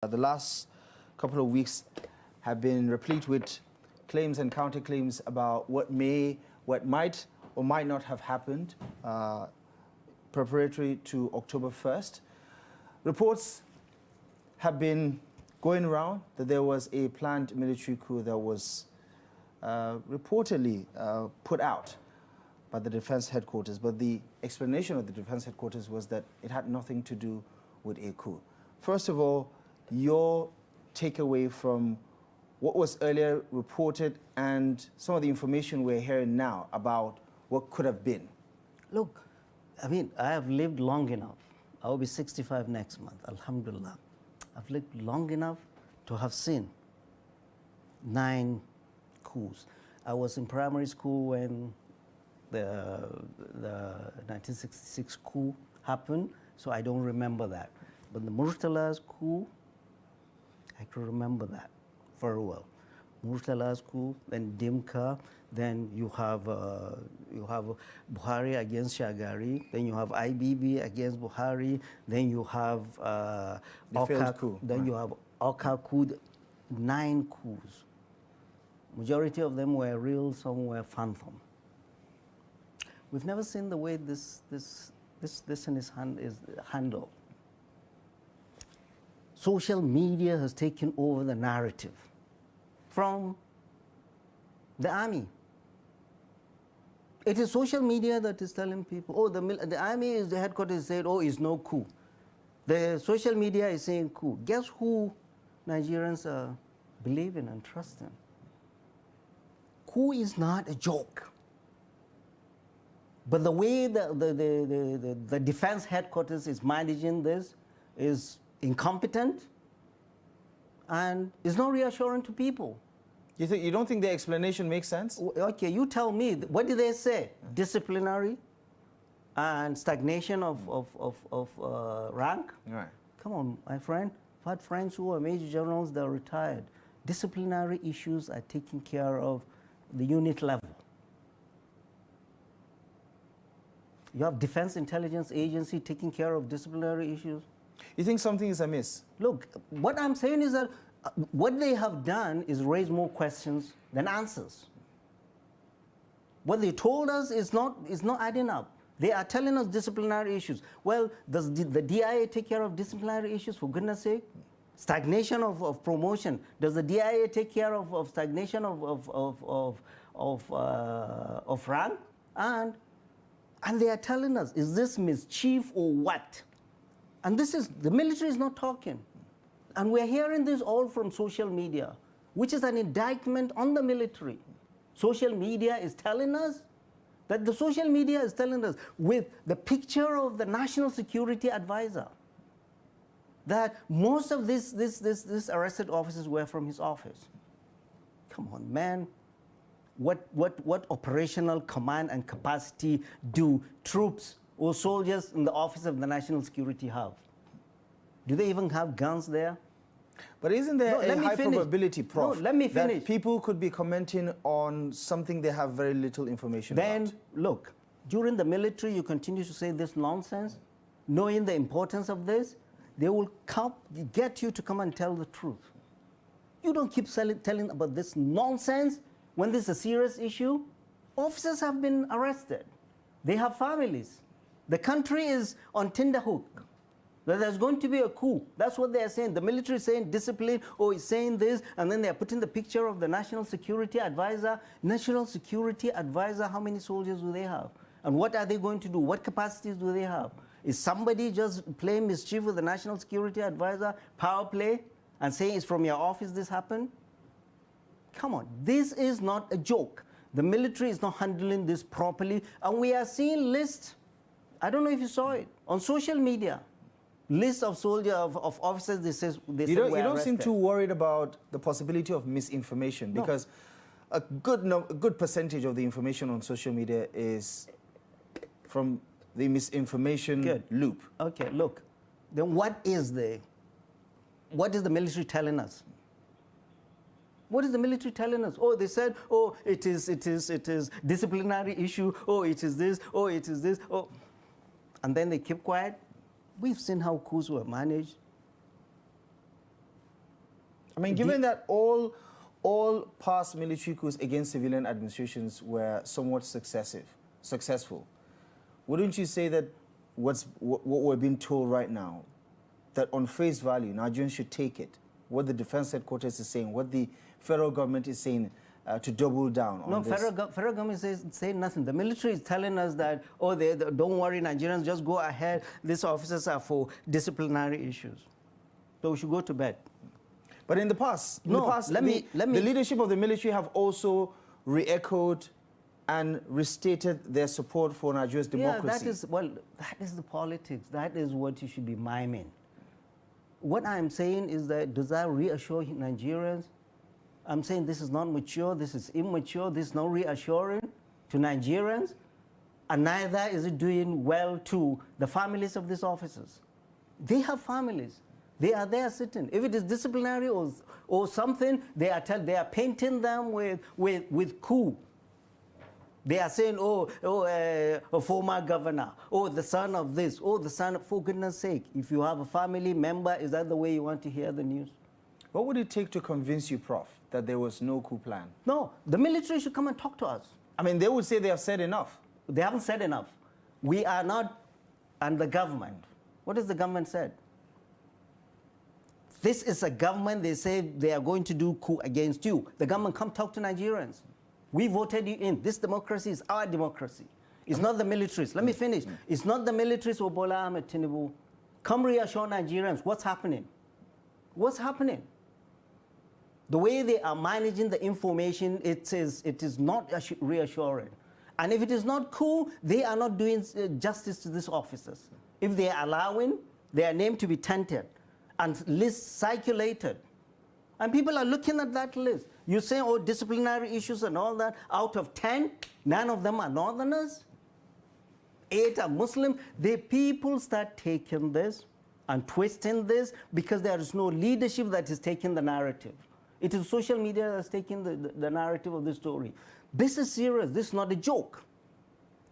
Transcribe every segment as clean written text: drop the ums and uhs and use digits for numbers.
The last couple of weeks have been replete with claims and counterclaims about what might or might not have happened preparatory to October 1st. Reports have been going around that there was a planned military coup that was reportedly put out by the Defense Headquarters, but the explanation of the Defense Headquarters was that it had nothing to do with a coup. First of all, your takeaway from what was earlier reported and some of the information we're hearing now about what could have been. Look, I mean, I have lived long enough. I will be 65 next month, alhamdulillah. I've lived long enough to have seen 9 coups. I was in primary school when the 1966 coup happened, so I don't remember that. But the Murtala's coup, I can remember that very well. Murtala's coup, then Dimka, then you have Buhari against Shagari, then you have IBB against Buhari, then you have you have Oka coup, 9 coups. Majority of them were real, some were phantom. We've never seen the way this in his hand is handled. Social media has taken over the narrative from the army. It is social media that is telling people, oh, the army is the headquarters said, oh, it's no coup. The social media is saying coup. Guess who Nigerians are believing and trusting? Coup is not a joke. But the way the defense headquarters is managing this is incompetent and is not reassuring to people. You don't think the explanation makes sense? Okay, you tell me. What did they say? Disciplinary and stagnation of rank? Right. Come on, my friend. I've had friends who are major generals that are retired. Disciplinary issues are taken care of the unit level. You have Defense Intelligence Agency taking care of disciplinary issues. You think something is amiss? Look, what I'm saying is that what they have done is raise more questions than answers. What they told us is not adding up. They are telling us disciplinary issues. Well, does the DIA take care of disciplinary issues, for goodness sake? Stagnation of promotion. Does the DIA take care of stagnation of rank? And they are telling us, is this mischief or what? And this is, the military is not talking. And we're hearing this all from social media, which is an indictment on the military. Social media is telling us that the social media is telling us with the picture of the National Security Advisor that most of these arrested officers were from his office. Come on, man. What operational command and capacity do troops or soldiers in the office of the National Security have? Do they even have guns there? But isn't there a high probability, Prof, no, let me finish. That people could be commenting on something they have very little information about? Then, look, during the military, you continue to say this nonsense, knowing the importance of this, they will get you to come and tell the truth. You don't keep telling about this nonsense when this is a serious issue. Officers have been arrested. They have families. The country is on tenterhook. There's going to be a coup. That's what they are saying. The military is saying discipline, or is saying this, and then they are putting the picture of the National Security Advisor. National Security Advisor, how many soldiers do they have? And what are they going to do? What capacities do they have? Is somebody just playing mischief with the National Security Advisor, power play, and saying it's from your office this happened? Come on, this is not a joke. The military is not handling this properly, and we are seeing lists. I don't know if you saw it on social media. List of soldiers, of officers, you don't seem too worried about the possibility of misinformation, because a good percentage of the information on social media is from the misinformation loop. Okay, look, then what is the military telling us? What is the military telling us? Oh, they said, oh, it is disciplinary issue. Oh, it is this. Oh, it is this. Oh, and then they keep quiet. We've seen how coups were managed. I mean, given that all past military coups against civilian administrations were somewhat successful, wouldn't you say that what we're being told right now, that on face value, Nigerians should take it, what the defense headquarters is saying, what the federal government is saying, to double down on this? No, federal government is saying nothing. The military is telling us that, oh, don't worry, Nigerians, just go ahead. These officers are for disciplinary issues. So we should go to bed. But in the past, the leadership of the military have also re-echoed and restated their support for Nigeria's democracy. Yeah, that is the politics. That is what you should be miming. What I'm saying is that, does that reassure Nigerians? I'm saying this is not mature, this is immature, this is not reassuring to Nigerians, and neither is it doing well to the families of these officers. They have families. They are there sitting. If it is disciplinary or something, they are painting them with coup. They are saying, a former governor, the son of this, the son of, for goodness sake. If you have a family member, is that the way you want to hear the news? What would it take to convince you, Prof, that there was no coup plan? No, the military should come and talk to us. I mean, they would say they have said enough. They haven't said enough. We are not, and the government. What has the government said? This is a government, they say they are going to do coup against you. The government, come talk to Nigerians. We voted you in. This democracy is our democracy. It's not the militaries. Let me finish. It's not the militaries or Bola Ahmed Tinubu. Come reassure Nigerians. What's happening? What's happening? The way they are managing the information, it is not reassuring. And if it is not cool, they are not doing justice to these officers. If they are allowing their name to be tainted and lists circulated, and people are looking at that list. You say, oh, disciplinary issues and all that. Out of 10, none of them are Northerners. 8 are Muslim. The people start taking this and twisting this because there is no leadership that is taking the narrative. It is social media that's taking the narrative of the story. This is serious. This is not a joke.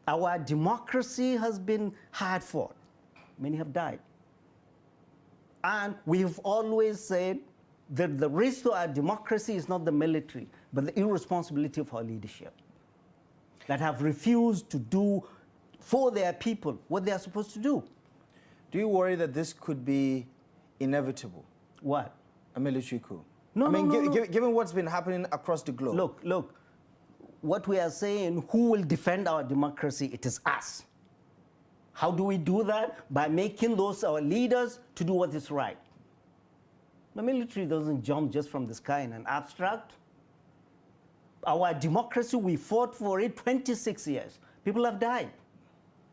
Our democracy has been hard fought. Many have died. And we've always said that the risk to our democracy is not the military, but the irresponsibility of our leadership that have refused to do for their people what they are supposed to do. Do you worry that this could be inevitable? What? A military coup? No, given what's been happening across the globe. Look, what we are saying, who will defend our democracy? It is us. How do we do that? By making those our leaders to do what is right. The military doesn't jump just from the sky in an abstract. Our democracy, we fought for it 26 years. People have died.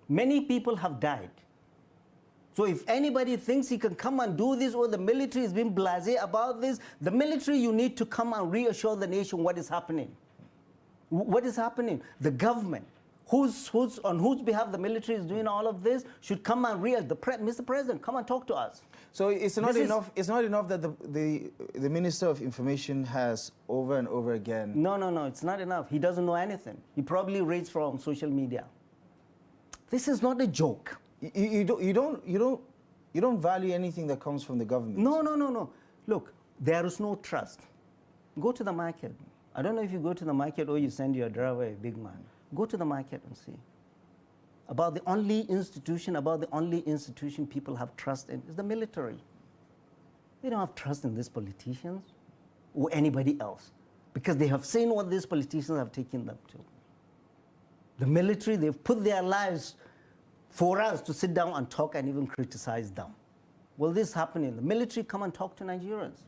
Many people have died. So if anybody thinks he can come and do this, or the military is being blasé about this, the military, you need to come and reassure the nation what is happening. What is happening? The government, on whose behalf the military is doing all of this, should come and Mr. President, come and talk to us. So it's not enough. It's not enough that the Minister of Information has over and over again. No, it's not enough. He doesn't know anything. He probably reads from social media. This is not a joke. You don't value anything that comes from the government. No. Look, there is no trust. Go to the market. I don't know if you go to the market or you send your driver a big man. Go to the market and see. About the only institution people have trust in is the military. They don't have trust in these politicians or anybody else because they have seen what these politicians have taken them to. The military, they've put their lives for us to sit down and talk and even criticize them. Well, this is happening. The military, come and talk to Nigerians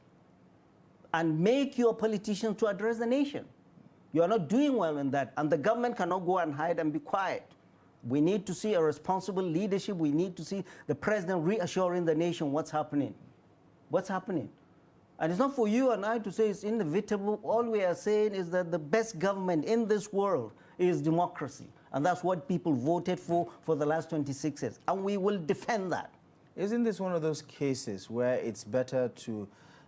and make your politicians to address the nation. You are not doing well in that, and the government cannot go and hide and be quiet. We need to see a responsible leadership. We need to see the president reassuring the nation what's happening. What's happening? And it's not for you and I to say it's inevitable. All we are saying is that the best government in this world is democracy. And that's what people voted for the last 26 years. And we will defend that. Isn't this one of those cases where it's better to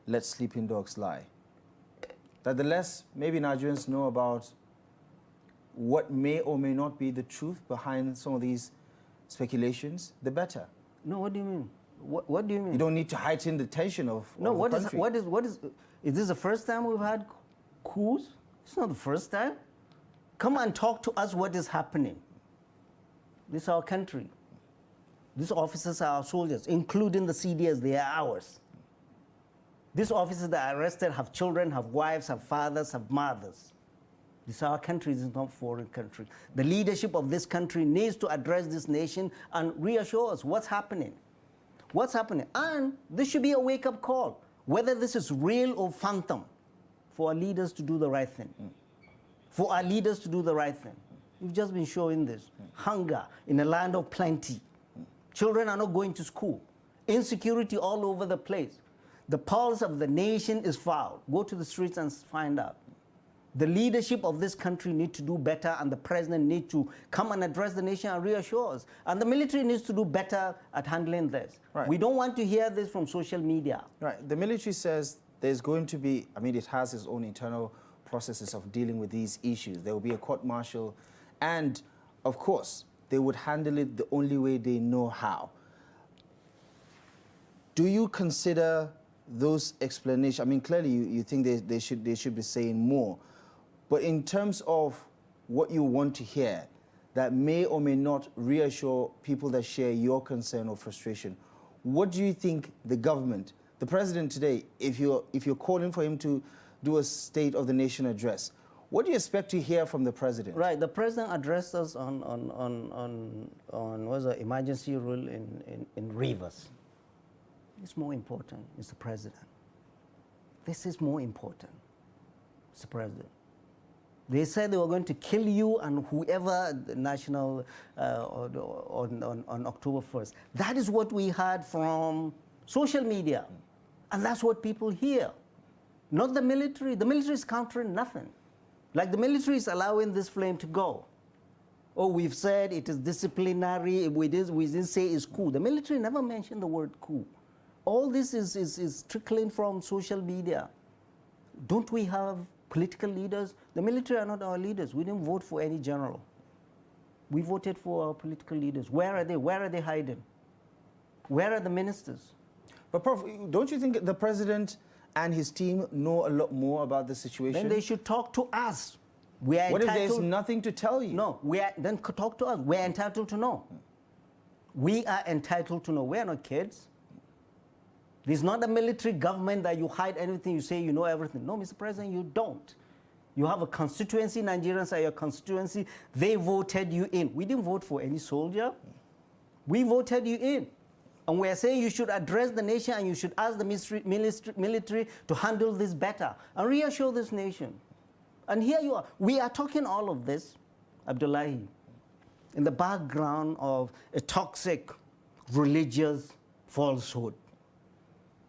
let sleeping dogs lie? That the less maybe Nigerians know about what may or may not be the truth behind some of these speculations, the better. No, what do you mean? What do you mean? You don't need to heighten the tension of No, the country. Is this the first time we've had coups? It's not the first time. Come and talk to us what is happening. This is our country. These officers are our soldiers, including the CDS, they are ours. These officers that are arrested have children, have wives, have fathers, have mothers. This is our country, this is not a foreign country. The leadership of this country needs to address this nation and reassure us what's happening. What's happening? And this should be a wake-up call, whether this is real or phantom, for our leaders to do the right thing. For our leaders to do the right thing. We've just been showing this. Hunger in a land of plenty. Children are not going to school. Insecurity all over the place. The pulse of the nation is foul. Go to the streets and find out. The leadership of this country needs to do better, and the president needs to come and address the nation and reassure us. And the military needs to do better at handling this. Right. We don't want to hear this from social media. Right. The military says there's going to be, I mean, it has its own internal processes of dealing with these issues. There will be a court-martial, and, of course, they would handle it the only way they know how. Do you consider those explanations? I mean, clearly you think they should be saying more. But in terms of what you want to hear that may or may not reassure people that share your concern or frustration, what do you think the government, the president today, if you're calling for him to do a State of the Nation address, what do you expect to hear from the president? Right, the president addressed us on what's the emergency rule in Rivers. It's more important, Mr. President. This is more important, Mr. President. They said they were going to kill you and whoever the national on October 1st. That is what we heard from social media. And that's what people hear. Not the military. The military is countering nothing. Like the military is allowing this flame to go. Oh, we've said it is disciplinary. We didn't say it's coup. The military never mentioned the word coup. All this is trickling from social media. Don't we have political leaders? The military are not our leaders. We didn't vote for any general. We voted for our political leaders. Where are they? Where are they hiding? Where are the ministers? But, Prof, don't you think the president and his team know a lot more about the situation? Then they should talk to us. We are what if entitled, there's nothing to tell you? No, then talk to us. We're entitled to know. We are entitled to know. We're not kids. This is not a military government that you hide anything, you say you know everything. No, Mr. President, you don't. You have a constituency, Nigerians are your constituency. They voted you in. We didn't vote for any soldier. We voted you in. And we are saying you should address the nation and you should ask the military to handle this better and reassure this nation. And here you are. We are talking all of this, Abdullahi, in the background of a toxic religious falsehood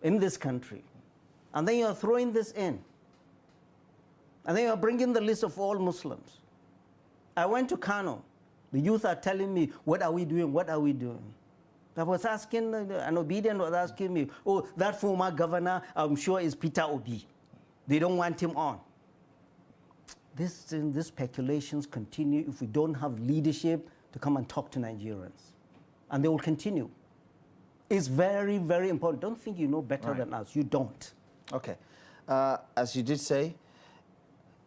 in this country. And then you're throwing this in. And then you're bringing the list of all Muslims. I went to Kano. The youth are telling me, what are we doing? What are we doing? I was asking, an obedient was asking me, oh, that former governor, I'm sure is Peter Obi. They don't want him on. These speculations continue if we don't have leadership to come and talk to Nigerians. And they will continue. It's very, very important. Don't think you know better than us. You don't. Okay. As you did say,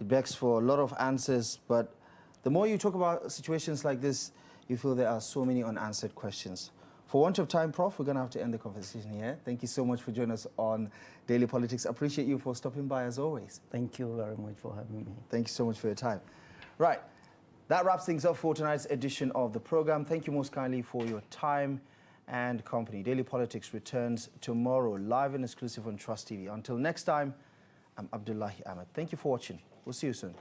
it begs for a lot of answers, but the more you talk about situations like this, you feel there are so many unanswered questions. For want of time, Prof, we're going to have to end the conversation here. Thank you so much for joining us on Daily Politics. Appreciate you for stopping by as always. Thank you very much for having me. Thank you so much for your time. Right. That wraps things up for tonight's edition of the program. Thank you most kindly for your time and company. Daily Politics returns tomorrow, live and exclusive on Trust TV. Until next time, I'm Abdullahi Ahmed. Thank you for watching. We'll see you soon.